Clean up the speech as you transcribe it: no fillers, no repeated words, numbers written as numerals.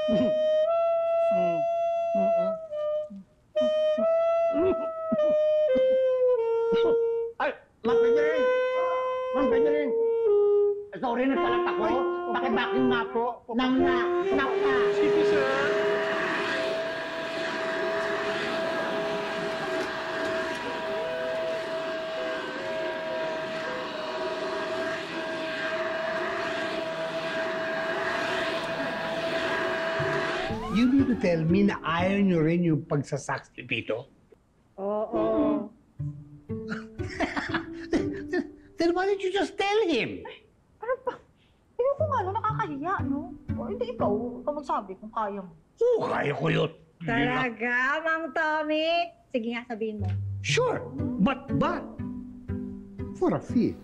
Ay, Ma'am Benjamin! Ma'am Benjamin! Sorry, nagkalat ako. Pakibaking nga po. Nang na. Sige, sir. You need to tell me na ayaw nyo rin yung pagsasaks ni Pito? Oo. Then why didn't you just tell him? Ano pa? Ikaw kung ano, nakakahiya, no? O hindi ikaw magsabi kung kaya mo. Oo, kaya ko yun. Talaga, Mang Tommy? Sige nga, sabihin mo. Sure, but, for a fee.